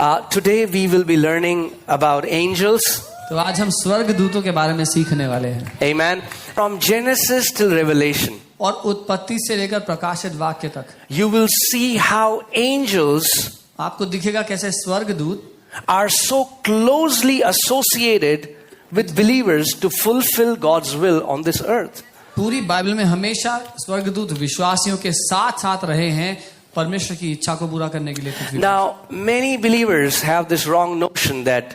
Today we will be learning about angels. तो आज हम स्वर्गदूतों के बारे में सीखने वाले हैं. Amen. From Genesis till Revelation. और उत्पत्ति से लेकर प्रकाशित वाक्य तक. You will see how angels आपको दिखेगा कैसे स्वर्गदूत are so closely associated with believers to fulfill God's will on this earth. पूरी बाइबल में हमेशा स्वर्गदूत विश्वासियों के साथ साथ रहे हैं परमेश्वर की इच्छा को पूरा करने के लिए. Now, many believers have this wrong notion that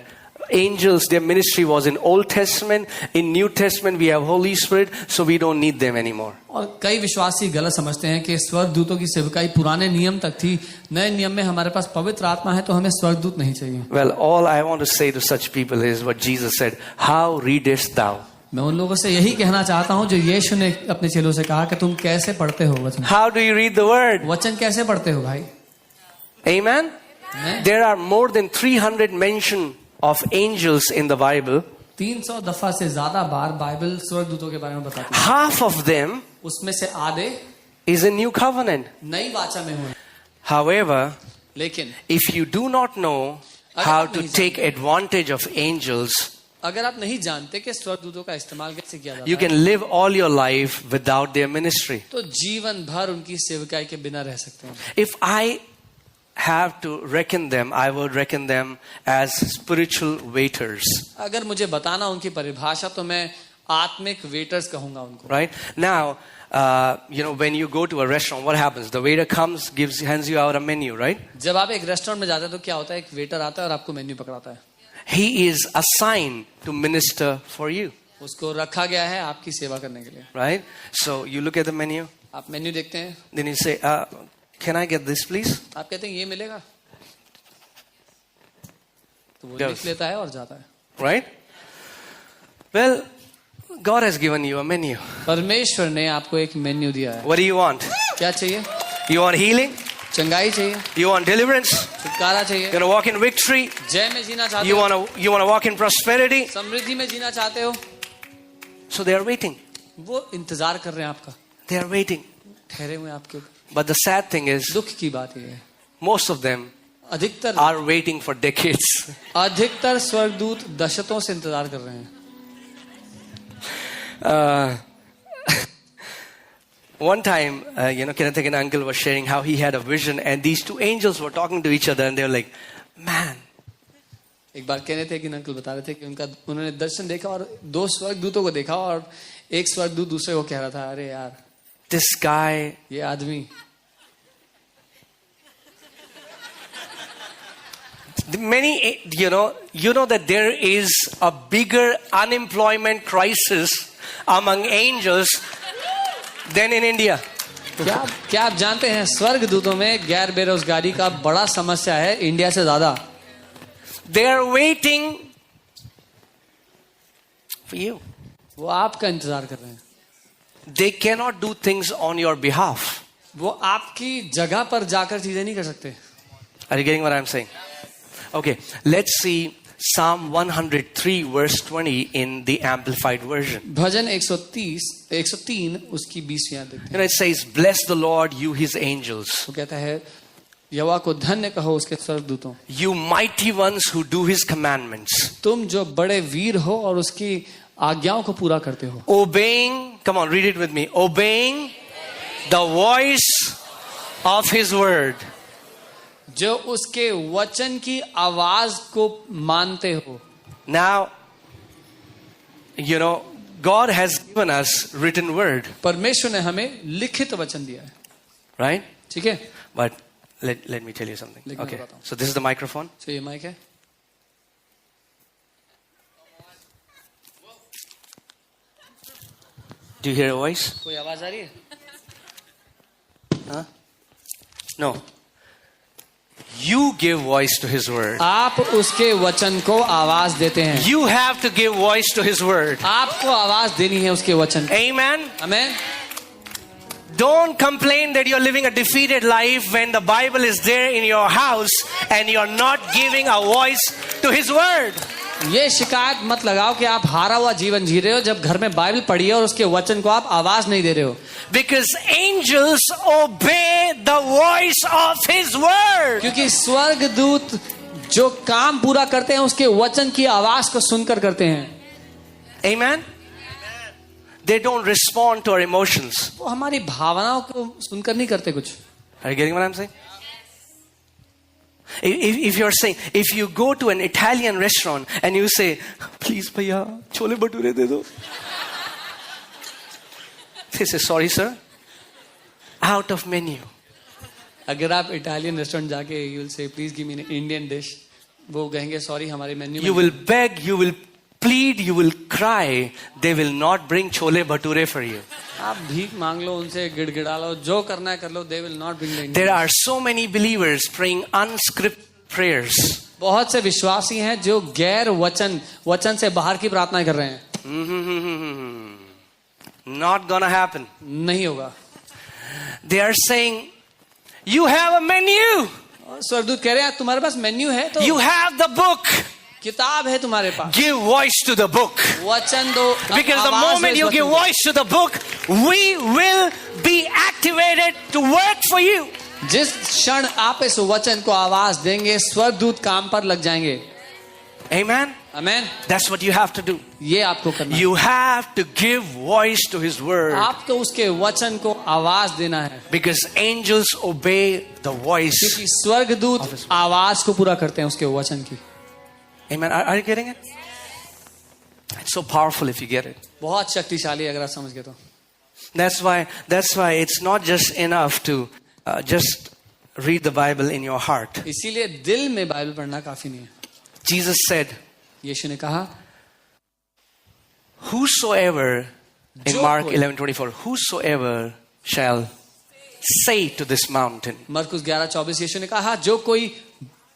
angels, their ministry was in Old Testament. In New Testament, we have Holy Spirit, so we don't need them anymore. और कई विश्वासी गलत समझते हैं कि स्वर्गदूतों की सेवकाई पुराने नियम तक थी, नए नियम में हमारे पास पवित्र आत्मा है तो हमें स्वर्गदूत नहीं चाहिए. Well, all I want to say to such people is what Jesus said, how readest thou? मैं उन लोगों से यही कहना चाहता हूं जो यीशु ने अपने चेलों से कहा कि तुम कैसे पढ़ते हो वचन. How do you read the word? वचन कैसे पढ़ते हो भाई? Amen? There are more than 300 mention of angels in the Bible. 300 दफा से ज्यादा बार बाइबल स्वर्गदूतों के बारे में बताती है. Half of them उसमें से आधे is a new covenant. नई वाचा में हुए. However, लेकिन if you do not know how to take advantage of angels, अगर आप नहीं जानते कि स्वर्गदूतों का इस्तेमाल कैसे किया जाता you can live all your life without their ministry. तो जीवन भर उनकी सेवकाई के बिना रह सकते हैं. If I have to reckon them, I would reckon them as spiritual waiters. अगर मुझे बताना उनकी परिभाषा तो मैं आत्मिक वेटर्स कहूंगा उनको. Right? Now, when you go to a restaurant, what happens? The waiter comes, hands you out a menu, right? जब आप एक रेस्टोरेंट में जाते हैं तो क्या होता है? एक वेटर आता है और आपको मेन्यू पकड़ाता है. He is assigned to minister for you. उसको रखा गया है आपकी सेवा करने के लिए. Right? So you look at the menu. आप मेन्यू देखते हैं. Then you say, can I get this, please? आप कहते हैं ये मिलेगा. तो वो लिख लेता है और जाता है. Right? Well, God has given you a menu. परमेश्वर ने आपको एक मेन्यू दिया है. What do you want? क्या चाहिए? You want healing? चंगाई चाहिए. You want deliverance? छुटकारा चाहिए. You want to walk in victory? जय में जीना चाहते You हो. want to walk in prosperity? समृद्धि में जीना चाहते हो. So they are waiting. वो इंतजार कर रहे हैं आपका. They are waiting. ठहरे हुए आपके. But the sad thing is, दुख की बात ये है. most of them अधिकतर are waiting for decades. अधिकतर स्वर्गदूत दशकों से इंतजार कर रहे हैं. One time, Kenneth Hagin uncle was sharing how he had a vision and these two angels were talking to each other and they were like, man. एक बार कहने थे कि अंकल बता रहे थे कि उन्होंने दर्शन देखा और दो स्वर्गदूतों को देखा और एक स्वर्गदूत दूसरे को कह रहा था, अरे यार, this guy, ये आदमी. many, you know that there is a bigger unemployment crisis among angels than in India. क्या आप जानते हैं स्वर्गदूतों में गैर बेरोजगारी का बड़ा समस्या है इंडिया से ज्यादा. They are waiting for you. वो आपका इंतजार कर रहे हैं. They cannot do things on your behalf. वो आपकी जगह पर जाकर चीजें नहीं कर सकते. Are you getting what I'm saying? Okay, let's see Psalm 103 verse 20 in the Amplified Version. भजन 103 उसकी 20वीं आयत देखते हैं. It says, bless the Lord, you his angels. वो कहता है यहोवा को धन्य कहो उसके स्वर्गदूतों. You mighty ones who do his commandments. तुम जो बड़े वीर हो और उसकी आज्ञाओं को पूरा करते हो. Obeying, come on, read it with me. Obeying the voice of his word. जो उसके वचन की आवाज को मानते हो. Now, God has given us written word. परमेश्वर ने हमें लिखित वचन दिया है. Right? ठीक है. But let me tell you something. Okay. So this is the microphone. So ये माइक है. Do you hear a voice? कोई आवाज आ रही है? Huh? No. You give voice to his word. आप उसके वचन को आवाज देते हैं. You have to give voice to his word. आपको आवाज देनी है उसके वचन. Amen. Amen. Don't complain that you're living a defeated life when the Bible is there in your house and you're not giving a voice to his word. ये शिकायत मत लगाओ कि आप हारा हुआ जीवन जी रहे हो जब घर में बाइबल पढ़ी है और उसके वचन को आप आवाज नहीं दे रहे हो. Because angels obey the voice of his word. क्योंकि स्वर्गदूत जो काम पूरा करते हैं उसके वचन की आवाज को सुनकर करते हैं। Amen? They don't respond to our emotions. वो हमारी भावनाओं को सुनकर नहीं करते कुछ। Are you getting what I'm saying? If you're saying, if you go to an Italian restaurant and you say, please भैया छोले भटूरे दे दो, they say, sorry sir, out of menu. अगर आप इटालियन रेस्टोरेंट जाके you will say please give me an Indian dish, वो कहेंगे sorry हमारे menu में। You will beg, you will plead, you will cry. They will not bring chole bhature for you. आप भीख मांग लो उनसे, गिड़गिड़ा लो, जो करना है कर लो, they will not bring the Indian There dish. are so many believers praying unscripted prayers. बहुत से विश्वासी हैं जो गैर वचन से बाहर की प्रार्थनाएं कर रहे हैं। Not gonna happen. नहीं होगा। They are saying, you have a menu. और स्वर्गदूत कह रहे हैं तुम्हारे पास मेन्यू है तो You have the book. किताब है तुम्हारे पास, Give voice to the book. वचन दो। Because the आवाज moment दो you इस give वचन को। voice to the book, we will be activated to work for you. जिस क्षण आप इस वचन को आवाज देंगे स्वर्गदूत काम पर लग जाएंगे। Amen? Amen. That's what you have to do. ये आपको करना है। You have to give voice to His word. आपको उसके वचन को आवाज देना है, Because angels obey the voice. क्योंकि स्वर्गदूत आवाज को पूरा करते हैं उसके वचन की। Amen. Are you getting it? It's so powerful if you get it. बहुत शक्तिशाली अगर आप समझ गए तो। That's why it's not just enough to just read the Bible in your heart. इसीलिए दिल में बाइबल पढ़ना काफी नहीं है। Jesus said, यीशु ने कहा, whosoever, in जो Mark कोई- 11:24, whosoever shall say to this mountain. मरकुस 11:24 यीशु ने कहा, जो कोई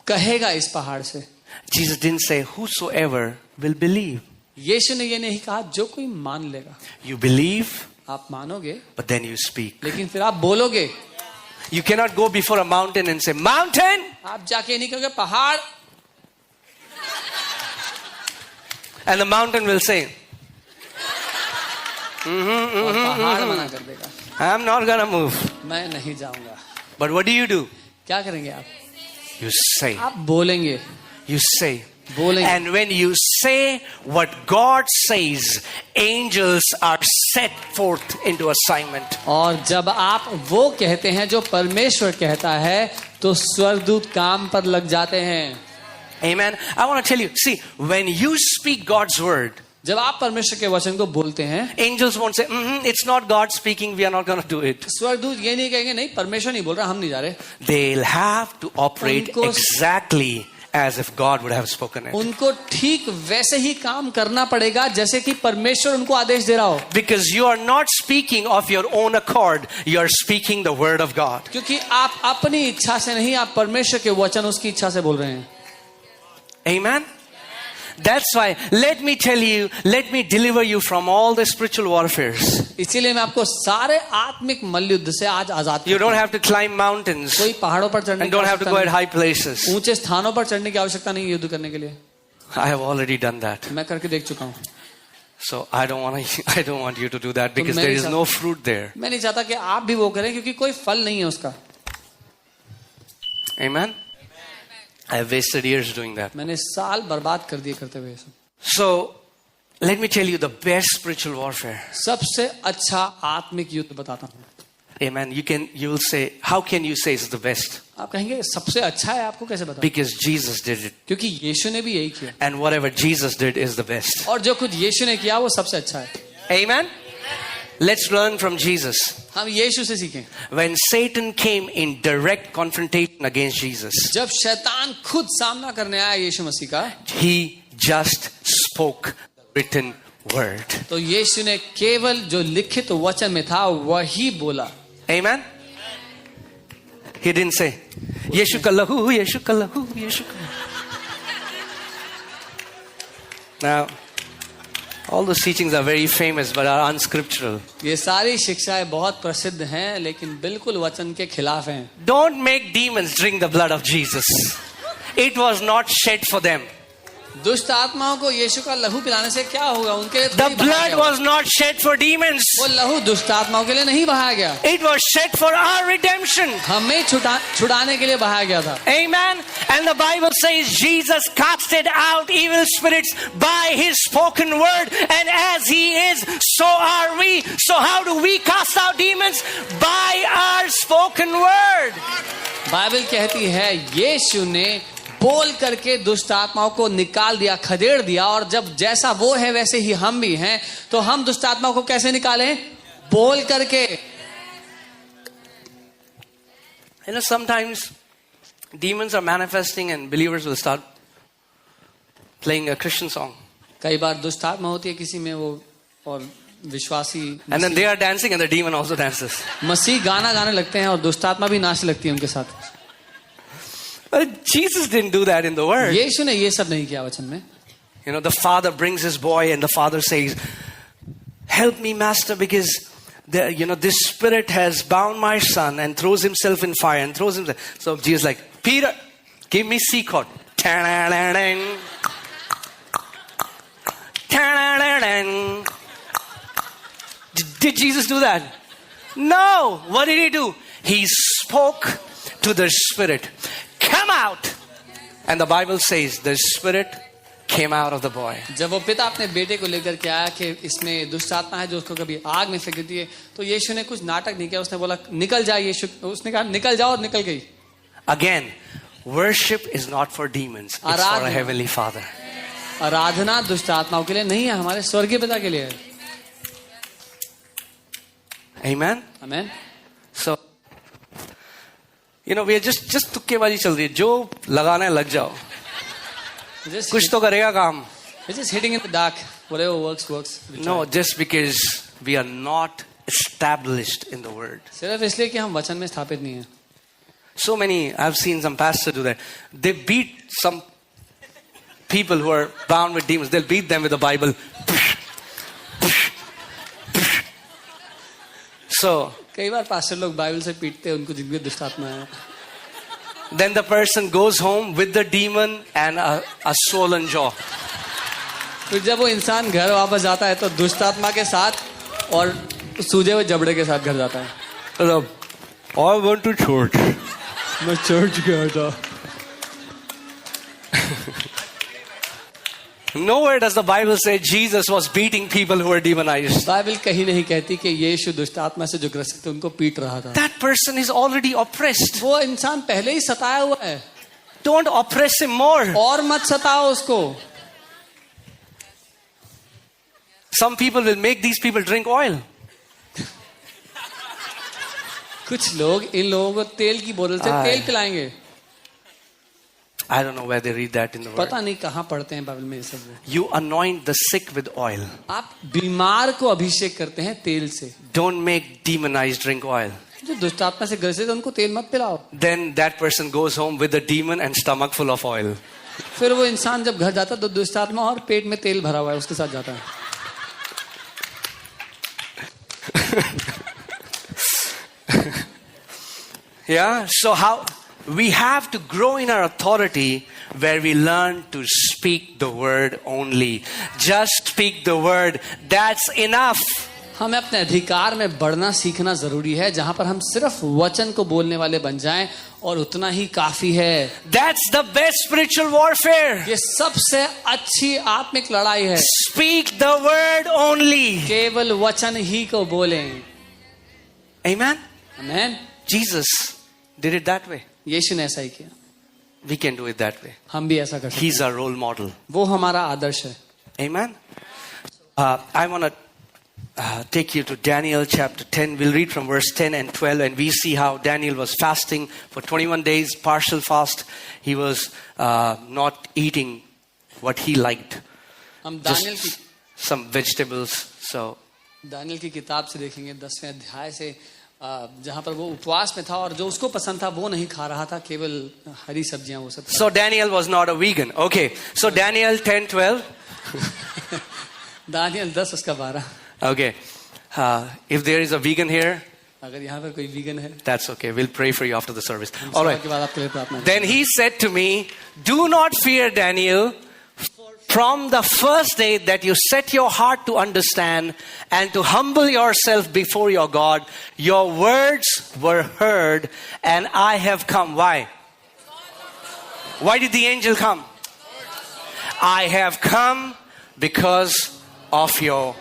कहेगा इस पहाड़ से। Jesus didn't say whosoever will believe. यीशु ने ये नहीं कहा जो कोई मान लेगा। You believe, आप मानोगे but then you speak. लेकिन फिर आप बोलोगे। You cannot go before a mountain and say, mountain, आप जाके नहीं कहोगे पहाड़, and the mountain will say, और पहाड़ मना कर देगा, I'm not gonna move. मैं नहीं जाऊंगा। But what do? क्या करेंगे आप? You say. आप बोलेंगे, You say. बोलेंगे। And when you say what God says, angels are set forth into assignment. और जब आप वो कहते हैं जो परमेश्वर कहता है तो स्वर्गदूत काम पर लग जाते हैं। Amen. I want to tell you, see, when you speak God's word, जब आप परमेश्वर के वचन को बोलते हैं, angels won't say, it's not God speaking, we are not going to do it. स्वर्गदूत ये नहीं कहेंगे नहीं परमेश्वर नहीं बोल रहा, हम नहीं जा रहे। They'll have to operate उनको- exactly as if God would have spoken it. उनको ठीक वैसे ही काम करना पड़ेगा जैसे कि परमेश्वर उनको आदेश दे रहा हो, Because you are not speaking of your own accord, you are speaking the word of God. क्योंकि आप अपनी इच्छा से नहीं, आप परमेश्वर के वचन उसकी इच्छा से बोल रहे हैं। Amen. That's why, let me tell you, let me deliver you from all the spiritual warfares. इसीलिए मैं आपको सारे आत्मिक मल्लयुद्ध से आज आजाद You करता don't हूं। have to climb mountains कोई पहाड़ों पर चढ़ने and की don't have to आवश्यकता go at नहीं, high places. ऊंचे स्थानों पर चढ़ने की आवश्यकता नहीं युद्ध करने के लिए। I have already done that. मैं करके देख चुका हूँ। So I don't want you to do that because मैं there नहीं is no fruit there. मैं नहीं चाहता कि आप भी वो करें क्योंकि कोई फल नहीं है उसका। Amen. I have wasted years doing that. मैंने साल बर्बाद कर दिए करते हुए। So let me tell you the best spiritual warfare. सबसे अच्छा आत्मिक युद्ध बताता हूँ। Amen. You will say, how can you say it's the best? आप कहेंगे सबसे अच्छा है, आपको कैसे बता? Because Jesus did it. क्योंकि यीशु ने भी यही किया, And whatever Jesus did is the best. और जो खुद यीशु ने किया वो सबसे अच्छा है। Amen. Let's learn from Jesus. हम यीशु से सीखें। When Satan came in direct confrontation against Jesus, जब शैतान खुद सामना करने आया यीशु मसीह का, he just spoke the written word. तो यीशु ने केवल जो लिखित वचन में था वही बोला। Amen. He didn't say, Yeshu ka lahu, Yeshu ka lahu, Yeshu ka lahu. Now, all those teachings are very famous but are unscriptural. ये सारी शिक्षाएं बहुत प्रसिद्ध हैं लेकिन बिल्कुल वचन के खिलाफ हैं। Don't make demons drink the blood of Jesus. It was not shed for them. दुष्ट आत्माओं को यीशु का लहू पिलाने से क्या होगा? उनके लिए The थोड़ी बहाया blood गया। was not shed for demons. वो लहू दुष्ट आत्माओं के लिए नहीं बहाया गया, It was shed for our redemption. हमें छुड़ाने के लिए बहाया गया था। Amen. And the Bible says Jesus casted out evil spirits by his spoken word. And as he is, so are we. So how do we cast out demons? By our spoken word. Bible कहती है यीशु ने बोल करके दुष्ट आत्माओं को निकाल दिया, खदेड़ दिया। और जब जैसा वो है वैसे ही हम भी हैं, तो हम दुष्ट आत्माओं को कैसे निकालें? बोल करके। You know, sometimes demons are manifesting and believers will start playing a Christian song. कई बार दुष्ट आत्मा होती है किसी में, वो और विश्वासी And then they are dancing and the demon also dances. मसीह गाना गाने लगते हैं और दुष्ट आत्मा भी नाचने लगती है उनके साथ। But Jesus didn't do that in the word. यीशु ने ये सब नहीं किया वचन में। You know, the father brings his boy and the father says, help me, master, because this spirit has bound my son, and throws himself in fire and throws himself. So Jesus is like, Peter, give me C chord. Did Jesus do that? No. What did he do? He spoke to the spirit, come out. And the Bible says the spirit came out of the boy. जब वो पिता अपने बेटे को लेकर के आया कि इसमें दुष्ट आत्मा है जो उसको कभी आग में फेंक देती है, तो यीशु ने कुछ नाटक नहीं किया। उसने बोला निकल जा यीशु, उसने कहा निकल जाओ, और निकल गई। Again, worship is not for demons, it's for a heavenly Father. आराधना दुष्ट आत्माओं के लिए नहीं है, हमारे स्वर्गीय पिता के लिए है। Amen. Amen. So, we are just तुक्केबाजी चल रही है, जो लगाना है लग जाओ, कुछ तो करेगा काम. It's just hitting in the dark. Whatever works. No, just because we are not established in the word. सिर्फ इसलिए कि हम वचन में स्थापित नहीं हैं। So many, I've seen some pastors do that. They beat some people who are bound with demons. They'll beat them with the Bible. So, कई बार पास्टर लोग बाइबल से पीटते हैं उनको जिनमें दुष्ट आत्मा है। then the person goes home with the demon and a swollen jaw. फिर जब वो इंसान घर वापस जाता है तो दुष्ट आत्मा के साथ और सूजे हुए जबड़े के साथ घर जाता है। I went to church. मैं चर्च गया था। Nowhere does the Bible say Jesus was beating people who were demonized. Bible कहीं नहीं कहती कि यीशु दुष्ट आत्मा से जो ग्रसित थे उनको पीट रहा था। That person is already oppressed. वो इंसान पहले ही सताया हुआ है। Don't oppress him more. और मत सताओ उसको। Some people will make these people drink oil. कुछ लोग इन लोगों को तेल की बोतल से तेल पिलाएंगे। I don't know where they read that in the word. पता नहीं कहाँ पढ़ते हैं बाइबल में ये सब। You anoint the sick with oil. आप बीमार को अभिषेक करते हैं तेल से। Don't make demonized drink oil. जो दुष्ट आत्मा से ग्रसित है उनको तेल मत पिलाओ। Then that person goes home with a demon and stomach full of oil. फिर वो इंसान जब घर जाता है तो दुष्ट आत्मा और पेट में तेल भरा हुआ है उसके साथ जाता है। Yeah, so how we have to grow in our authority where we learn to speak the word only. Just speak the word, that's enough. हमें अपने अधिकार में बढ़ना सीखना जरूरी है, जहां पर हम सिर्फ वचन को बोलने वाले बन जाएं और उतना ही काफी है। That's the best spiritual warfare. ये सबसे अच्छी आत्मिक लड़ाई है। Speak the word only. केवल वचन ही को बोलें। Amen. Amen. Jesus did it that way. यीशु ने ऐसा ही किया। We can do it that way. हम भी ऐसा कर सकते हैं। He's our role model. वो हमारा आदर्श है। Amen. I want to take you to Daniel chapter 10. We'll read from verse 10 and 12 and we see how Daniel was fasting for 21 days, partial fast. He was not eating what he liked. हम Just Daniel की some vegetables. So, Daniel की किताब से देखेंगे 10वें अध्याय से, जहां पर वो उपवास में था और जो उसको पसंद था वो नहीं खा रहा था, केवल हरी सब्जियां वो सब। so Daniel was not a vegan. Okay. So Daniel 10:12. Daniel 10 उसका 12। Okay. If there is a vegan here, अगर यहाँ पर कोई वीगन है that's okay. We'll pray for you after the service. All right. के बाद आपके लिए प्रार्थना। Then he said to me, do not fear, Daniel, for from the first day that you set your heart to understand and to humble yourself before your God, your words were heard and I have come. Why? Why did the angel come? I have come because of your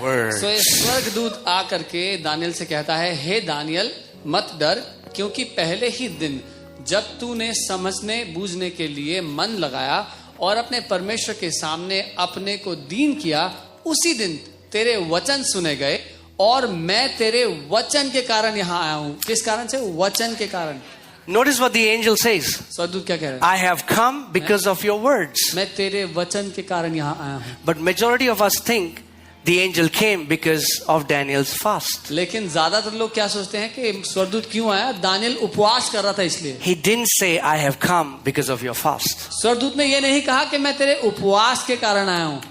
words. So स्वर्गदूत आकर के Daniel से कहता है, हे Daniel मत डर, क्योंकि पहले ही दिन जब तूने समझने बूझने के लिए मन लगाया और अपने परमेश्वर के सामने अपने को दीन किया, उसी दिन तेरे वचन सुने गए और मैं तेरे वचन के कारण यहाँ आया हूँ. किस कारण से? वचन के कारण. Notice what the angel says. स्वर्गदूत क्या कह रहे हैं? I have come because of your words. मैं तेरे वचन के कारण यहाँ आया हूँ. But majority of us think the angel came because of Daniel's fast. लेकिन ज्यादातर लोग क्या सोचते हैं कि स्वर्गदूत क्यों आया? दानियल उपवास कर रहा था इसलिए. He didn't say, I have come because of your fast. स्वर्गदूत ने ये नहीं कहा कि मैं तेरे उपवास के कारण आया हूँ.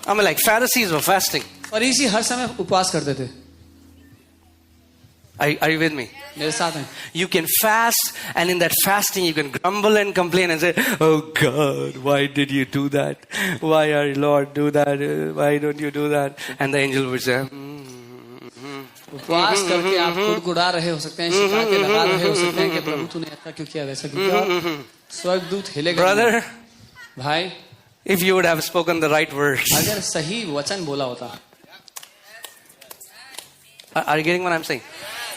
I mean, like Pharisees were fasting. फरीसी हर समय उपवास करते थे. Are you with me? मेरे साथ हैं. You can fast, and in that fasting you can grumble and complain and say, oh God, why did you do that? Why are you, Lord, do that? Why don't you do that? And the angel would say, उपवास करके आप कुड़कुड़ा रहे हो सकते हैं, शिकायतें लगा रहे हो सकते हैं कि प्रभु तूने ऐसा क्यों किया, वैसा क्यों किया. स्वर्गदूत हिलेगा. brother, भाई, if you would have spoken the right words. अगर सही वचन बोला होता. Are you getting what I'm saying?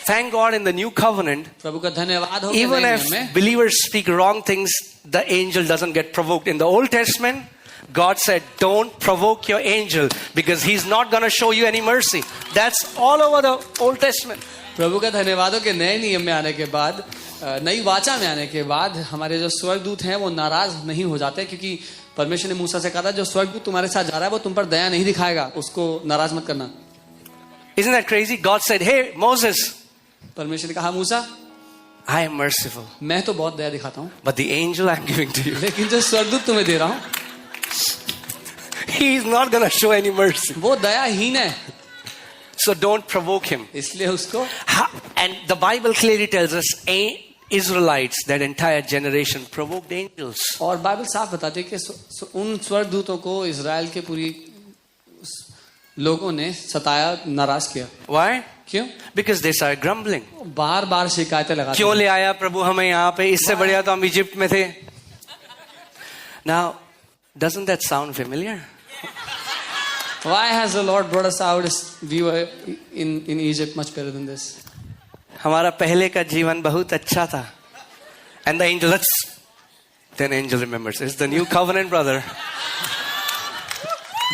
Thank God in the new covenant, प्रभु का धन्यवाद हो. even if believers speak wrong things, the angel doesn't get provoked. In the Old Testament, God said, don't provoke your angel because he's not going to show you any mercy. That's all over the Old Testament. प्रभु का धन्यवाद हो कि नए नियम में आने के बाद, नई वाचा में आने के बाद हमारे जो स्वर्गदूत हैं वो नाराज नहीं हो जाते, क्योंकि परमेश्वर ने मूसा से कहा था जो स्वर्गदूत तुम्हारे साथ जा रहा है वो तुम पर दया नहीं दिखाएगा, उसको नाराज मत करना. Isn't that crazy? God said, hey, Moses, परमेश्वर ने कहा मूसा, I am merciful, मैं तो बहुत दया दिखाता हूँ, but the angel I'm giving to you, लेकिन जो स्वर्गदूत तुम्हें दे रहा हूँ he is not going to show any mercy. वो दयाहीन है, So don't provoke him. इसलिए उसको. And the Bible clearly tells us, Israelites, that entire generation provoked angels. और बाइबल साफ बताती है कि उन स्वर्गदूतों को इजराइल के पूरी लोगों ने सताया, नाराज किया. Why? क्यों? Because they started grumbling. बार बार शिकायतें लगाते. क्यों ले आया प्रभु हमें यहाँ पे? इससे बढ़िया तो हम इजिप्ट में थे. Now, doesn't that sound familiar? Why has the Lord brought us out? We were in Egypt much better than this. हमारा पहले का जीवन बहुत अच्छा था. And the angel, then angel remembers. It's the new covenant, brother.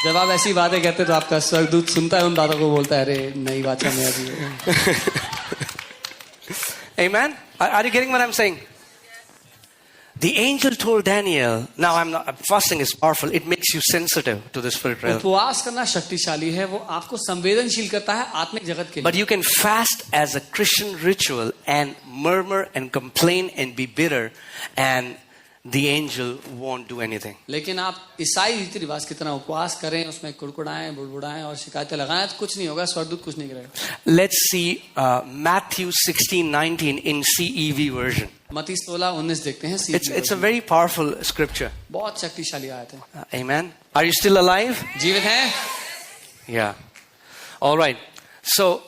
जब आप ऐसी बातें कहते तो आपका स्वर्गदूत सुनता है उन बातों को, बोलता है अरे नई वाचा में अभी. Amen? Are you getting what I'm saying? The angel told Daniel, now fasting is powerful. It makes you sensitive to the spirit realm. उपवास करना शक्तिशाली है, वो आपको संवेदनशील करता है आत्मिक जगत के लिए. But you can fast as a Christian ritual and murmur and complain and be bitter, and the angel won't do anything. लेकिन आप ईसाई रीति रिवाज की तरह उपवास करें, उसमें कुड़कुड़ाएं, बुड़बुड़ाएं और शिकायतें लगाएं, तो कुछ नहीं होगा, स्वर्गदूत कुछ नहीं करेगा. Let's see Matthew 16:19 in CEV version. मत्ती 16:19 देखते हैं. It's a very powerful scripture. बहुत शक्तिशाली आयत है. Amen. Are you still alive? जीवित हैं? Yeah. All right. So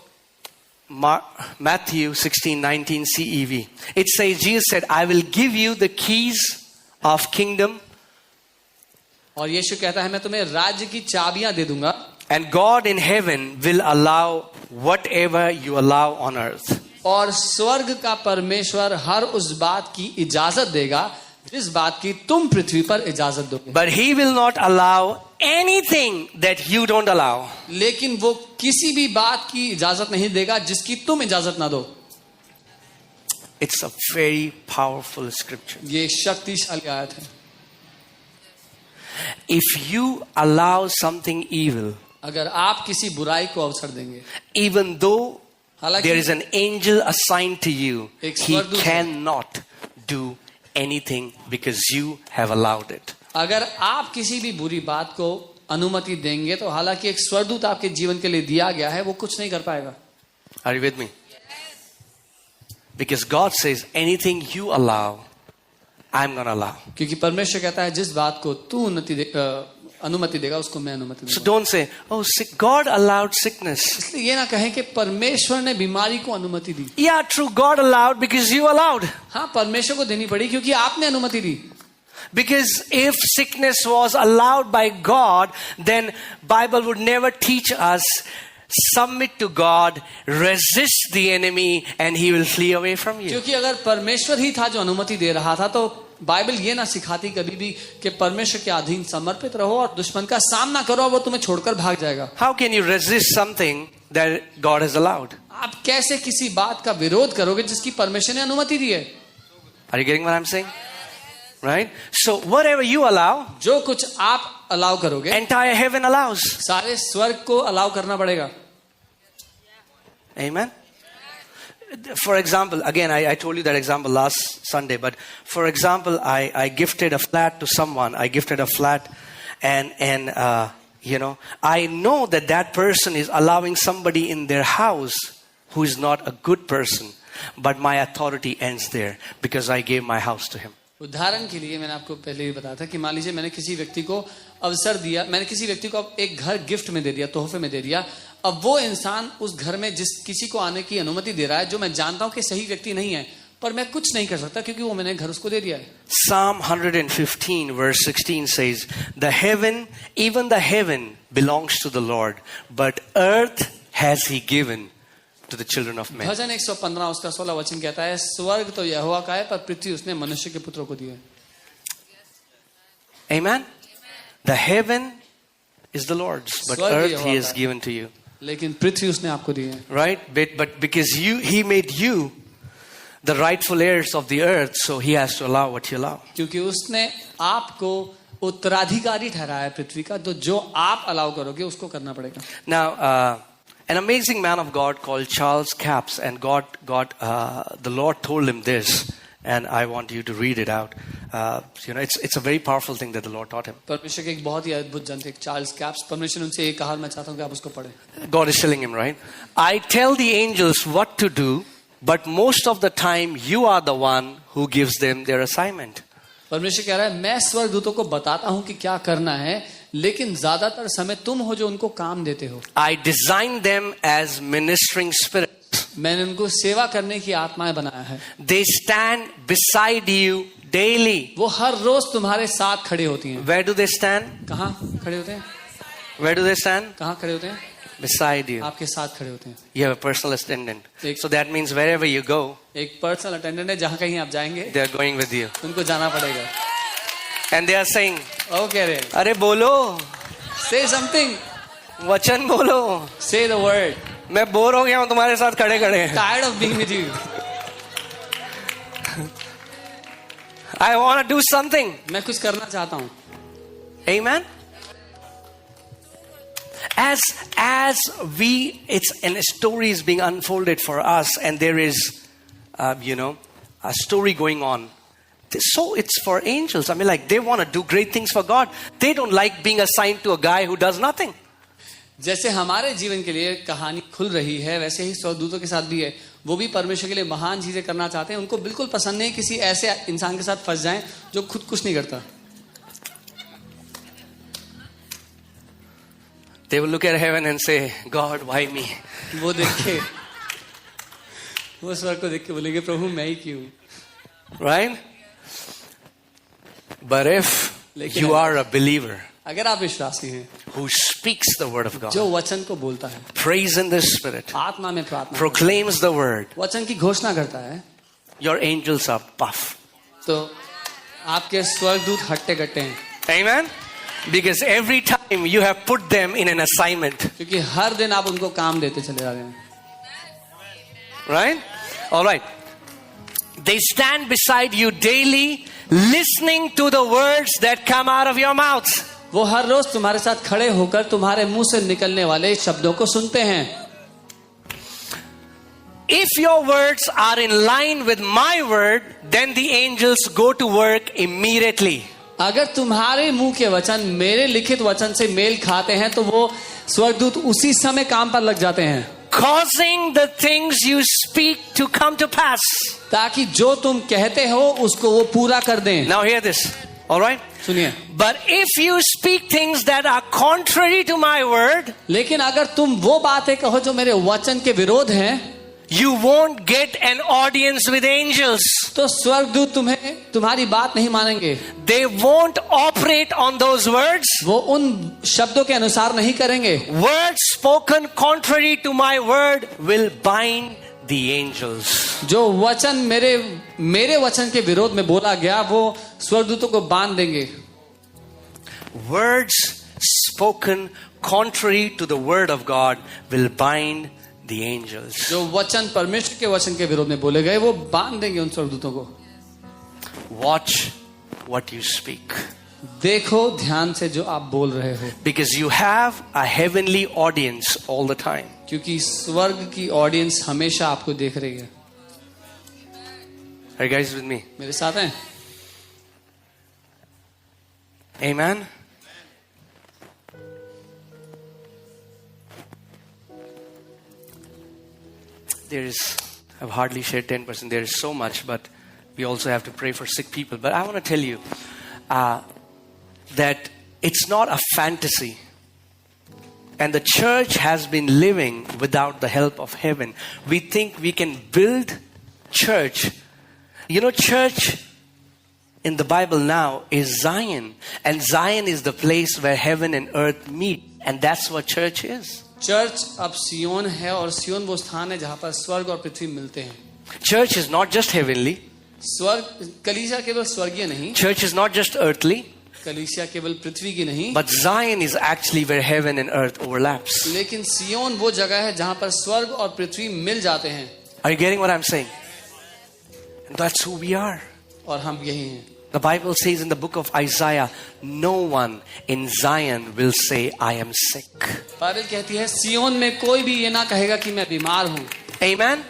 Matthew 16:19 CEV. It says, Jesus said, I will give you the keys of kingdom. और यीशु कहता है मैं तुम्हें राज्य की चाबियां दे दूंगा. And God in heaven will allow whatever you allow on earth. और स्वर्ग का परमेश्वर हर उस बात की इजाजत देगा जिस बात की तुम पृथ्वी पर इजाजत दोगे. But he will not allow anything that you don't allow. लेकिन वो किसी भी बात की इजाजत नहीं देगा जिसकी तुम इजाजत ना दो. It's a very powerful scripture. ये शक्तिशाली आयत है. If you allow something evil, अगर आप किसी बुराई को अवसर देंगे, even though हालांकि there is an angel assigned to you, एक he स्वर्गदूत है. cannot do anything because you have allowed it. अगर आप किसी भी बुरी बात को अनुमति देंगे तो हालांकि एक स्वर्गदूत आपके जीवन के लिए दिया गया है, वो कुछ नहीं कर पाएगा. Are you with me? Because God says anything you allow, I'm going to allow. क्योंकि परमेश्वर कहता है जिस बात को तू अनुमति देगा उसको मैं अनुमति So दूंगा। don't say, oh, God allowed sickness. इसलिए ये ना कहें कि परमेश्वर ने बीमारी को अनुमति दी। Yeah, true, God allowed because you allowed. हाँ, परमेश्वर को देनी पड़ी क्योंकि आपने अनुमति दी। Because if sickness was allowed by God, then Bible would never teach us submit to God, resist the enemy, and he will flee away from you. क्योंकि अगर परमेश्वर ही था जो अनुमति दे रहा था तो बाइबल ये ना सिखाती कभी भी कि परमेश्वर के अधीन समर्पित रहो और दुश्मन का सामना करो और वो तुम्हें छोड़कर भाग जाएगा। How can you resist something that God has allowed? आप कैसे किसी बात का विरोध करोगे जिसकी परमेश्वर ने अनुमति दी है? Are you getting what I'm saying? Right? So whatever you allow, जो कुछ आप अलाउ करोगे entire heaven allows. सारे स्वर्ग को अलाउ करना पड़ेगा। Amen. For example, again, I told you that example last Sunday, but for example, I gifted a flat to someone. I gifted a flat and you know, I know that that person is allowing somebody in their house who is not a good person, but my authority ends there because I gave my house to him. उदाहरण के लिए मैंने आपको पहले ही बताया था कि मान लीजिए मैंने किसी व्यक्ति को अवसर दिया, मैंने किसी व्यक्ति को एक घर गिफ्ट में दे दिया, तोहफे में दे दिया। अब वो इंसान उस घर में जिस किसी को आने की अनुमति दे रहा है जो मैं जानता हूं कि सही व्यक्ति नहीं है, पर मैं कुछ नहीं कर सकता क्योंकि वो मैंने घर उसको दे दिया है। Psalm 115 verse 16 says, even the heaven belongs to the Lord, but earth has he given to the children of men. भजन 115 उसका 16 वचन कहता है, स्वर्ग तो यहोवा का है पर पृथ्वी उसने मनुष्य के पुत्रों को दी है। Amen. The heaven is the Lord's, but earth he has given to you. लेकिन पृथ्वी उसने आपको दी है। Right? But because he made you the rightful heirs of the earth, so he has to allow what you allow. क्योंकि उसने आपको उत्तराधिकारी ठहराया पृथ्वी का, तो जो आप अलाउ करोगे उसको करना पड़ेगा। Now, an amazing man of God called Charles Capps, and the Lord told him this, and I want you to read it out. You know, it's a very powerful thing that the Lord taught him. परमेश्वर के एक बहुत ही अद्भुत जन थे Charles caps, परमेश्वर ने उनसे ये कहा, मैं चाहता हूँ कि आप उसको पढ़ें। God is telling him, right? I tell the angels what to do, but most of the time you are the one who gives them their assignment. परमेश्वर कह रहा है, मैं स्वर्गदूतों को बताता हूँ कि क्या करना है, लेकिन ज्यादातर समय तुम हो जो उनको काम देते हो। I designed them as ministering spirits. मैंने उनको सेवा करने की आत्माएं बनाया है। They stand beside you daily. वो हर रोज तुम्हारे साथ खड़े होती हैं। Where do they stand? कहाँ खड़े होते हैं? Where do they stand? कहाँ खड़े होते हैं? Beside you. आपके साथ खड़े होते हैं। You have a personal attendant. So that means wherever you go, एक पर्सनल अटेंडेंट है, जहाँ कहीं आप जाएंगे they are going with you. उनको जाना पड़ेगा। And they are saying, ओ कह रहे हैं, अरे बोलो, say something, वचन बोलो, say the word. मैं बोर हो गया हूँ तुम्हारे साथ खड़े खड़े। Tired of being with you. I want to do something. मैं कुछ करना चाहता हूँ। Amen. As it's and a story is being unfolded for us, and there is, you know, a story going on. So it's for angels. I mean, like, they want to do great things for God. They don't like being assigned to a guy who does nothing. जैसे हमारे जीवन के लिए कहानी खुल रही है, वैसे ही स्वर्गदूतों के साथ भी है। वो भी परमेश्वर के लिए महान चीजें करना चाहते हैं। उनको बिल्कुल पसंद नहीं किसी ऐसे इंसान के साथ फंस जाएं जो खुद कुछ नहीं करता। They will look at heaven and say, God, why me? वो देखे, वो स्वर्ग को देख के बोलेंगे, प्रभु मैं ही क्यों? Right? But if you are a believer अगर आप विश्वासी हैं, who speaks the word of God, जो वचन को बोलता है, prays in the Spirit, आत्मा में प्रार्थना, proclaims the word, वचन की घोषणा करता है, your angels are puff. तो आपके स्वर्गदूत हट्टे कट्टे हैं। Amen? Because every time you have put them in an assignment. क्योंकि हर दिन आप उनको काम देते चले जा रहे हैं। Right? All right. They stand beside you daily, listening to the words that come out of your mouth. वो हर रोज तुम्हारे साथ खड़े होकर तुम्हारे मुंह से निकलने वाले शब्दों को सुनते हैं। If your words are in line with my word, then the angels go to work immediately. अगर तुम्हारे मुंह के वचन मेरे लिखित वचन से मेल खाते हैं तो वो स्वर्गदूत उसी समय काम पर लग जाते हैं। causing the things you speak to come to pass. ताकि जो तुम कहते हो उसको वो पूरा कर दें. Now hear this. All right? सुनिए. But if you speak things that are contrary to my word, लेकिन अगर तुम वो बातें कहो जो मेरे वचन के विरोध हैं, you won't get an audience with angels. तो स्वर्गदूत तुम्हारी बात नहीं मानेंगे. They won't operate on those words. वो उन शब्दों के अनुसार नहीं करेंगे. Words spoken contrary to my word will bind the angels. जो वचन मेरे वचन के विरोध में बोला गया वो स्वर्गदूतों को बांध देंगे. Words spoken contrary to the word of God will bind the angels. जो वचन परमेश्वर के वचन के विरोध में बोले गए वो बांध देंगे उन स्वर्गदूतों को. Watch what you speak. देखो ध्यान से जो आप बोल रहे हो. Because you have a heavenly audience all the time. क्योंकि स्वर्ग की ऑडियंस हमेशा आपको देख रही है. Are you guys with me? मेरे साथ हैं? Amen. I've hardly shared 10%. There is so much, but we also have to pray for sick people. But I want to tell you that it's not a fantasy. And the church has been living without the help of heaven. We think we can build church. You know, church in the Bible now is Zion. And Zion is the place where heaven and earth meet. And that's what church is. Church अब सियोन है और सियोन वो स्थान है जहां पर स्वर्ग और पृथ्वी मिलते हैं. Church is not just heavenly. कलीसिया केवल स्वर्गीय नहीं. Church is not just earthly. कलीसिया केवल पृथ्वी की नहीं. But Zion is actually where heaven and earth overlaps. लेकिन सियोन वो जगह है जहां पर स्वर्ग और पृथ्वी मिल जाते हैं. Are you getting what I'm saying? And that's who we are. और हम यही हैं. The Bible says in the book of Isaiah, no one in Zion will say, I am sick. Bible कहती है सियोन में कोई भी ये ना कहेगा कि मैं बीमार हूं. Amen.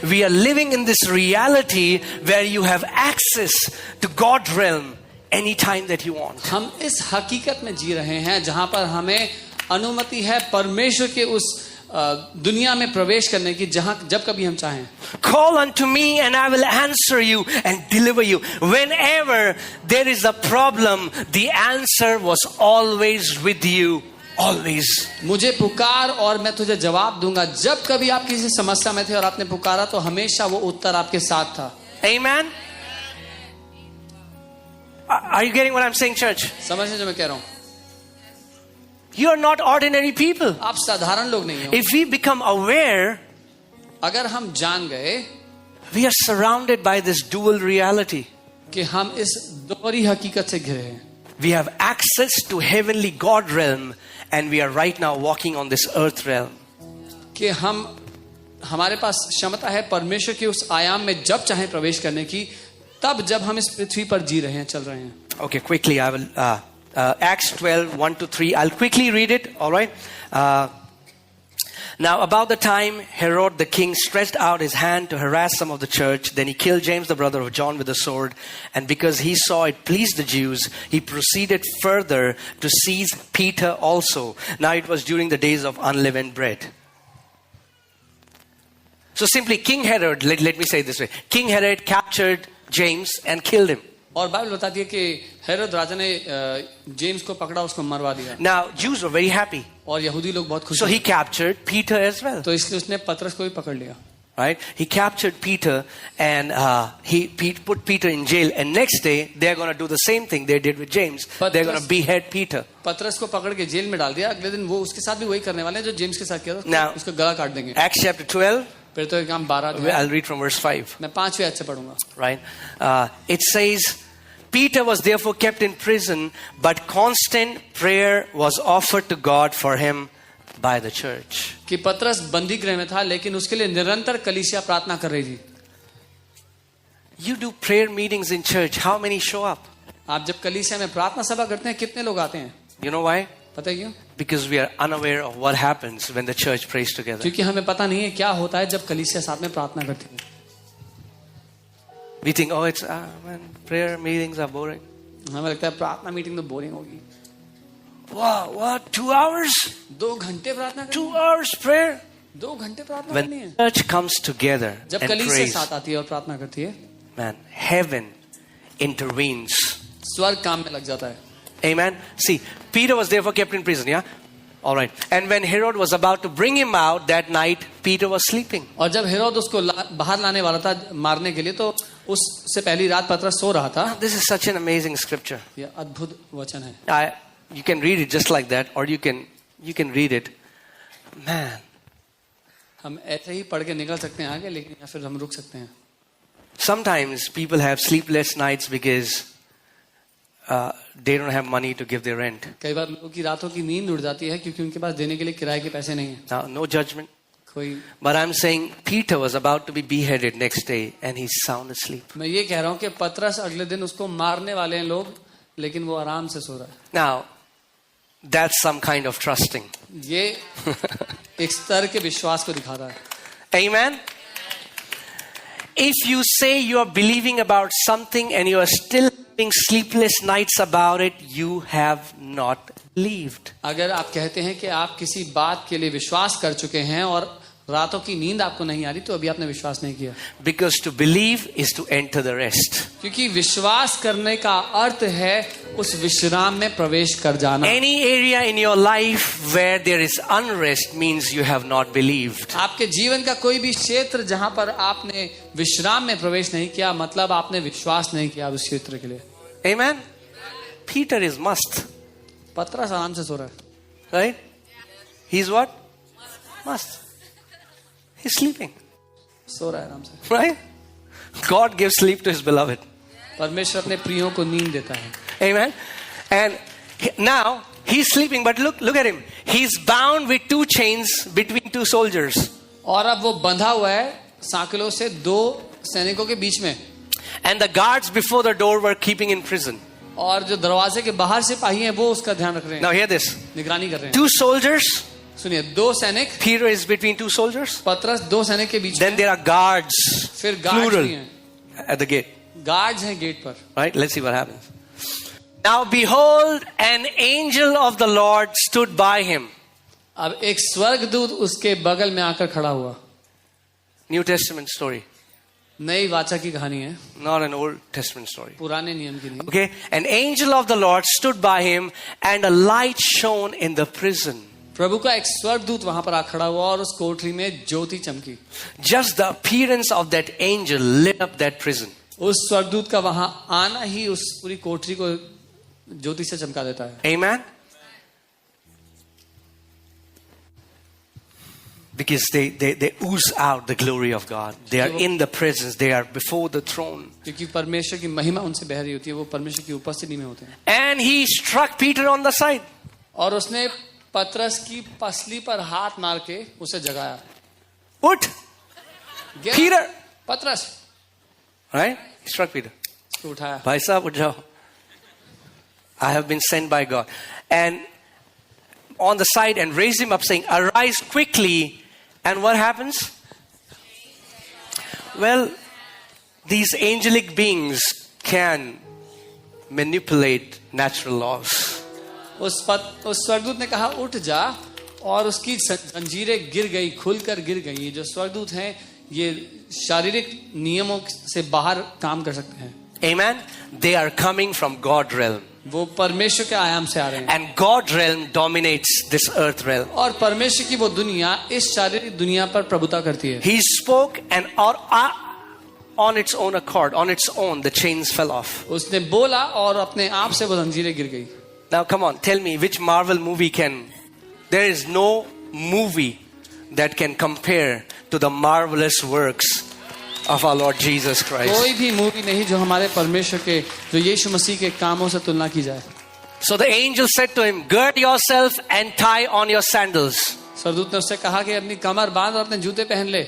We are living in this reality where you have access to God's realm anytime that you want. हम इस हकीकत में जी रहे हैं जहां पर हमें अनुमति है परमेश्वर के उस दुनिया में प्रवेश करने की जहां जब कभी हम चाहें. Call unto me and I will answer you and deliver you. Whenever there is a problem, the answer was always with you. Always. मुझे पुकार और मैं तुझे जवाब दूंगा. जब कभी आप किसी समस्या में थे और आपने पुकारा तो हमेशा वो उत्तर आपके साथ था. Amen. Are you getting what I'm saying, church? समझ रहे जो मैं कह रहा हूं? You are not ordinary people. आप साधारण लोग नहीं हो. If we become aware, अगर हम जान गए we are surrounded by this dual reality. कि हम इस दोहरी हकीकत से घिरे हैं. We have access to heavenly God realm and we are right now walking on this earth realm. कि हमारे पास क्षमता है परमेश्वर के उस आयाम में जब चाहे प्रवेश करने की, तब जब हम इस पृथ्वी पर जी रहे हैं, चल रहे हैं. Okay, quickly I will Acts 12, 1-3. I'll quickly read it, all right? Now, about the time Herod the king stretched out his hand to harass some of the church, then he killed James, the brother of John, with a sword. And because he saw it pleased the Jews, he proceeded further to seize Peter also. Now, it was during the days of unleavened bread. So simply, King Herod, let me say it this way. King Herod captured James and killed him. और Bible बताती है कि हेरोद राजा ने James को पकड़ा, उसको मरवा दिया. Now, Jews were very happy. और यहूदी लोग बहुत खुश. So he captured Peter as well. तो इसलिए उसने पतरस को भी पकड़ लिया. Right? He captured Peter and he put Peter in jail. And next day, they're going to do the same thing they did with James. They're going to behead Peter. पतरस को पकड़ के जेल में डाल दिया. अगले दिन वो उसके साथ भी वही करने वाले हैं जो जेम्स के साथ किया था. Now, उसका गला काट देंगे. Acts chapter 12. फिर तो काम 12. I'll read from verse 5. मैं 5वें आयत से पढ़ूंगा. Right? It says, Peter was therefore kept in prison, but constant prayer was offered to God for him by the church. कि पतरस बंदी गृह में था, लेकिन उसके लिए निरंतर कलीसिया प्रार्थना कर रही थी. You do prayer meetings in church. How many show up? आप जब कलीसिया में प्रार्थना सभा करते हैं, कितने लोग आते हैं? You know why? पता है क्यों? Because we are unaware of what happens when the church prays together. क्योंकि हमें पता नहीं है क्या होता है जब कलीसिया साथ में प्रार्थना करती है. We think, oh, it's man, prayer meetings are boring. हमें लगता है प्रार्थना मीटिंग तो बोरिंग होगी. Wow, what? 2 hours? 2 घंटे प्रार्थना करनी? 2 hours prayer? 2 घंटे प्रार्थना When करनी है. church comes together जब and कलीसिया prays, साथ आती है और प्रार्थना करती है, man, heaven intervenes. स्वर्ग काम में लग जाता है. Amen. See, Peter was therefore kept in prison, yeah? All right. And when Herod was about to bring him out that night, Peter was sleeping. और जब हेरोद उसको बाहर लाने वाला था मारने के लिए, तो उससे पहली रात पतरस सो रहा था. This is such an amazing scripture. यह अद्भुत वचन है. You can read it just like that, or you can read it. Man, हम ऐसे ही पढ़ के निकल सकते हैं आगे, लेकिन या फिर हम रुक सकते हैं. sometimes people have sleepless nights because they don't have money to give their rent. कई बार लोगों की रातों की नींद उड़ जाती है क्योंकि उनके पास देने के लिए किराए के पैसे नहीं है. Now, no judgment. कोई, But I'm saying Peter was about to be beheaded next day and he's sound asleep. मैं ये कह रहा हूँ कि पतरस अगले दिन उसको मारने वाले हैं लोग, लेकिन वो आराम से सो रहा है. Now, that's some kind of trusting. ये एक स्तर के विश्वास को दिखा रहा है. Amen. If you say you are believing about something and you are still having sleepless nights about it, you have not believed. अगर आप कहते हैं कि आप किसी बात के लिए विश्वास कर चुके हैं और रातों की नींद आपको नहीं आ रही, तो अभी आपने विश्वास नहीं किया. Because to believe is to enter the rest. क्योंकि विश्वास करने का अर्थ है उस विश्राम में प्रवेश कर जाना. Any area in your life where there is unrest means you have not believed. आपके जीवन का कोई भी क्षेत्र जहां पर आपने विश्राम में प्रवेश नहीं किया, मतलब आपने विश्वास नहीं किया उस क्षेत्र के लिए. Amen. Peter is must, पतरस आराम से सो रहा है. right? He's what? Must. He's sleeping, सो रहा है आराम से. right? God gives sleep to his beloved. परमेश्वर अपने प्रियों को नींद देता है. Amen. And now he's sleeping, but look at him. He's bound with 2 chains between 2 soldiers. और अब वो बंधा हुआ है सांकलों से 2 सैनिकों के बीच में. And the guards before the door were keeping in prison. और जो दरवाजे के बाहर सिपाही हैं वो उसका ध्यान रख रहे हैं. Now hear this. निगरानी कर रहे हैं. 2 soldiers. सुनिए, 2 सैनिक. Peter is between 2 soldiers. पतरस 2 सैनिक के बीच Then में. there are guards, फिर गार्ड्स plural, भी हैं. at the gate. गार्ड्स हैं गेट पर. Right? Let's see what happens. Now behold, an angel of the Lord stood by him. अब एक स्वर्गदूत उसके बगल में आकर खड़ा हुआ. New Testament story, नई वाचा की कहानी है, not an Old Testament story. पुराने नियम की नहीं. Okay? An angel of the Lord stood by him and a light shone in the prison. प्रभु का एक स्वर्गदूत वहां पर आ खड़ा हुआ और उस कोठरी में ज्योति चमकी. Just the appearance of that angel lit up that prison. उस स्वर्गदूत का वहां आना ही उस पूरी कोठरी को ज्योति से चमका देता है. Amen? Because they ooze out the glory of God. They are in the presence. They are before the throne. क्योंकि परमेश्वर की महिमा उनसे बह रही होती है, वो परमेश्वर की उपस्थिति में होते हैं. And he struck Peter on the side. और उसने पतरस की पसली पर हाथ मार के उसे जगाया. What? गिरा. Peter. पतरस. Right? He struck Peter. उसको उठाया. Bhai sahab, uth jao. I have been sent by God. And on the side and raised him up saying, arise quickly. And what happens? Well, these angelic beings can manipulate natural laws. उस स्वर्गदूत ने कहा उठ जा, और उसकी जंजीरें गिर गई, खुलकर गिर गई. ये जो स्वर्गदूत हैं ये शारीरिक नियमों से बाहर काम कर सकते हैं. Amen. They are coming from God realm. वो परमेश्वर के आयाम से आ रहे हैं. And God realm dominates this earth realm. और परमेश्वर की वो दुनिया इस शारीरिक दुनिया पर प्रभुता करती है. He spoke and on its own accord, on its own, the chains fell off. उसने बोला और अपने आप से वो जंजीरें गिर गई. Now come on, tell me which Marvel movie there is no movie that can compare to the marvelous works of our Lord Jesus Christ. कोई भी मूवी नहीं जो हमारे परमेश्वर के, जो यीशु मसीह के कामों से तुलना की जाए. So the angel said to him, gird yourself and tie on your sandals. स्वर्गदूत ने उससे कहा कि अपनी कमर बांध और अपने जूते पहन ले.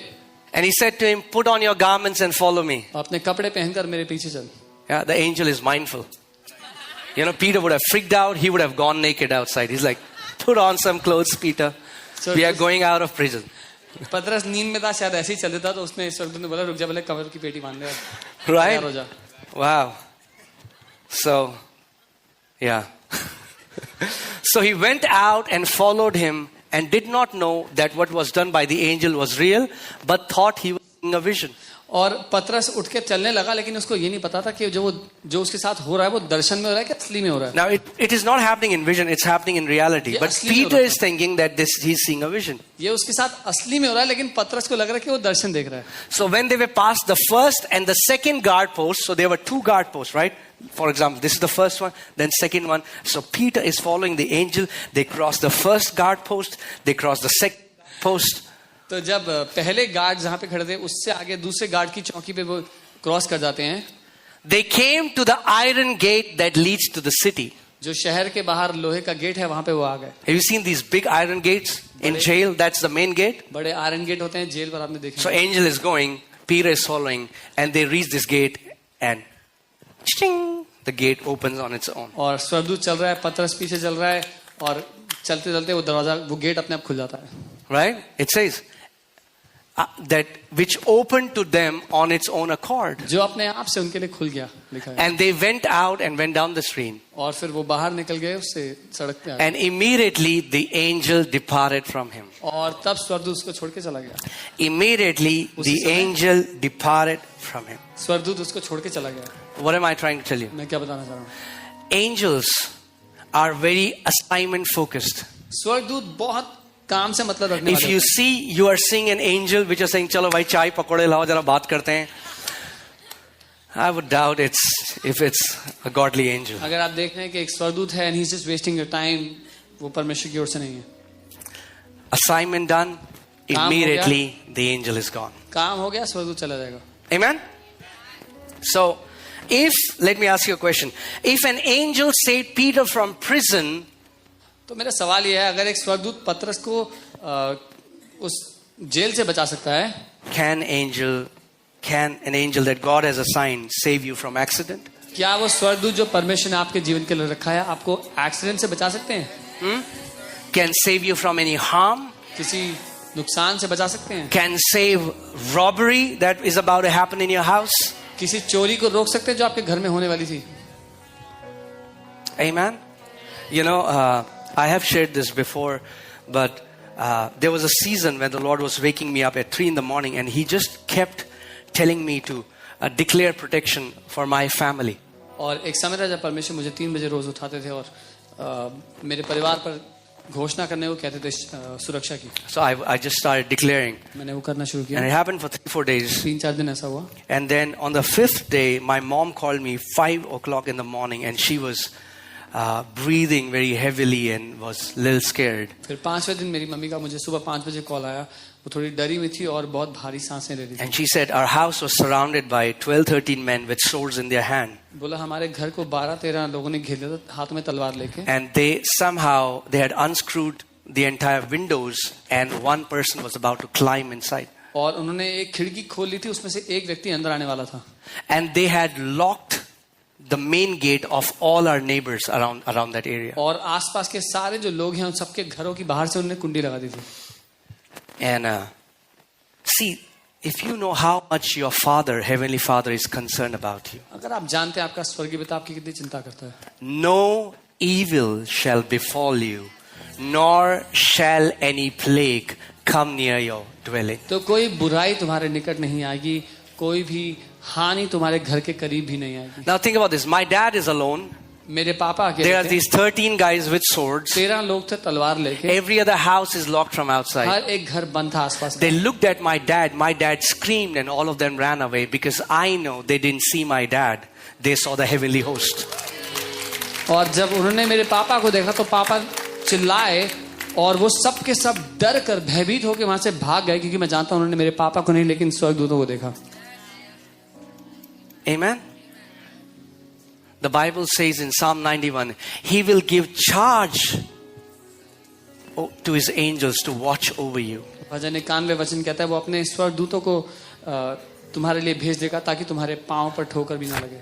And he said to him, put on your garments and follow me. अपने कपड़े पहनकर मेरे पीछे चल. Yeah, the angel is mindful. You know, Peter would have freaked out. He would have gone naked outside. He's like, put on some clothes, Peter. So we are going out of prison. पतरस नींद में था, शायद ऐसे ही चल देता, तो उसने स्वर्गदूत ने बोला रुक जा, पहले कमर की पेटी बांध ले. Right? तैयार हो जा. Wow. So, yeah. So he went out and followed him and did not know that what was done by the angel was real, but thought he was seeing a vision. और पतरस उठ के चलने लगा, लेकिन उसको ये नहीं पता था कि जो उसके साथ हो रहा है वो दर्शन में हो रहा है कि असली में हो रहा है. Now it is not happening in vision, it's happening in reality. ये But असली में Peter हो रहा is thinking that he's seeing a vision. ये उसके साथ असली में हो रहा है, लेकिन पतरस को लग रहा है कि वो दर्शन देख रहा है. So when they were past the first and the second guard post, so there were 2 guard posts, right? For example, this is the first one, then second one. So Peter is following the angel. They cross the first guard post, they cross the second post. तो जब पहले guard जहां पे खड़े थे उससे आगे दूसरे गार्ड की चौकी पे वो क्रॉस कर जाते हैं. They came to the iron gate that leads to the city. जो शहर के बाहर लोहे का गेट है वहां पे वो आ गए. Have you seen these big iron gates in jail? That's the main gate. बड़े आयरन गेट होते हैं जेल पर, आपने देखे. So angel is going, Peter is following, and they reach this gate, and ching, the gate opens on its own. और स्वर्गदूत चल रहा है, पतरस पीछे चल रहा है, और चलते चलते वो दरवाजा, वो गेट अपने आप खुल जाता है. Right? It says that which opened to them on its own accord. जो अपने आप से उनके लिए खुल गया, लिखा है. And they went out and went down the street. और फिर वो बाहर निकल गए, उससे सड़क पे आ गए. And immediately the angel departed from him. और तब स्वर्गदूत उसको छोड़ के चला गया. Immediately the angel departed from him. स्वर्गदूत उसको छोड़ के चला गया. What am I trying to tell you? मैं क्या बताना चाह रहा हूँ? Angels are very assignment focused. स्वर्गदूत बहुत काम से मतलब रखने If वाले. you see, you are seeing an angel which is saying, चलो भाई चाय पकौड़े लाओ जरा बात करते हैं. I would doubt if it's a godly angel. अगर आप देख रहे हैं कि एक स्वर्गदूत है and he's just wasting your time, वो परमेश्वर की ओर से नहीं है. Assignment done, immediately the angel is gone. काम हो गया, स्वर्गदूत चला जाएगा. Amen? So, let me ask you a question. If an angel saved Peter from prison, तो मेरा सवाल ये है, अगर एक स्वर्गदूत पतरस को उस जेल से बचा सकता है, can an angel that God has assigned save you from accident? क्या वो स्वर्गदूत जो परमेश्वर ने आपके जीवन के लिए रखा है आपको एक्सीडेंट से बचा सकते हैं? Can save you from any harm? किसी नुकसान से बचा सकते हैं? Can save robbery that is about to happen in your house? किसी चोरी को रोक सकते हैं जो आपके घर में होने वाली थी? Amen? You know, I have shared this before, but there was a season when the Lord was waking me up at 3 in the morning, and He just kept telling me to declare protection for my family. और एक समय था जब परमेश्वर मुझे 3 बजे रोज उठाते थे और मेरे परिवार पर घोषणा करने को कहते थे सुरक्षा की. So I just started declaring. मैंने वो करना शुरू And किया. it happened for 3-4 days. 3-4 दिन ऐसा हुआ. And then on the 5th day, my mom called me 5 o'clock in the morning, and she was breathing very heavily and was a little scared. फिर 5वें दिन मेरी मम्मी का मुझे सुबह 5 बजे कॉल आया. वो थोड़ी डरी हुई थी और बहुत भारी सांसें ले रही थी. And she said our house was surrounded by 12-13 men with swords in their hand. बोला हमारे घर को 12-13 लोगों ने घेर लिया था हाथ में तलवार लेके. And they had unscrewed the entire windows, and one person was about to climb inside. और उन्होंने एक खिड़की खोल ली थी, उसमें से एक व्यक्ति अंदर आने वाला था. And they had locked the main gate of all our neighbors around that area. और आसपास के सारे जो लोग हैं उन सबके घरों की बाहर से उन्होंने कुंडी लगा दी थी. And see, if you know how much your Father, Heavenly Father, is concerned about you, अगर आप जानते हैं आपका स्वर्गीय पिता आपकी कितनी चिंता करता है. no evil shall befall you, nor shall any plague come near your dwelling. तो कोई बुराई तुम्हारे निकट नहीं आएगी, कोई भी हानि तुम्हारे घर के करीब भी नहीं आएगी. Now think about this. My dad is alone. मेरे पापा There अकेले are थे. these 13 guys with swords. 13 लोग थे तलवार लेके. Every other house is locked from outside. हर एक घर बंद था आसपास. They looked at my dad. My dad screamed, and all of them ran away because I know they didn't see my dad. They saw the heavenly host. और जब उन्होंने मेरे पापा को देखा तो पापा चिल्लाए और वो सब के सब डर कर भयभीत होकर वहां से भाग गए, क्योंकि मैं जानता हूं उन्होंने मेरे पापा को नहीं लेकिन स्वर्गदूतों को देखा. Amen. The Bible says in Psalm 91, He will give charge to His angels to watch over you. भजन 91 वचन कहता है वो अपने स्वर्गदूतों को तुम्हारे लिए भेज देगा ताकि तुम्हारे पांव पर ठोकर भी ना लगे.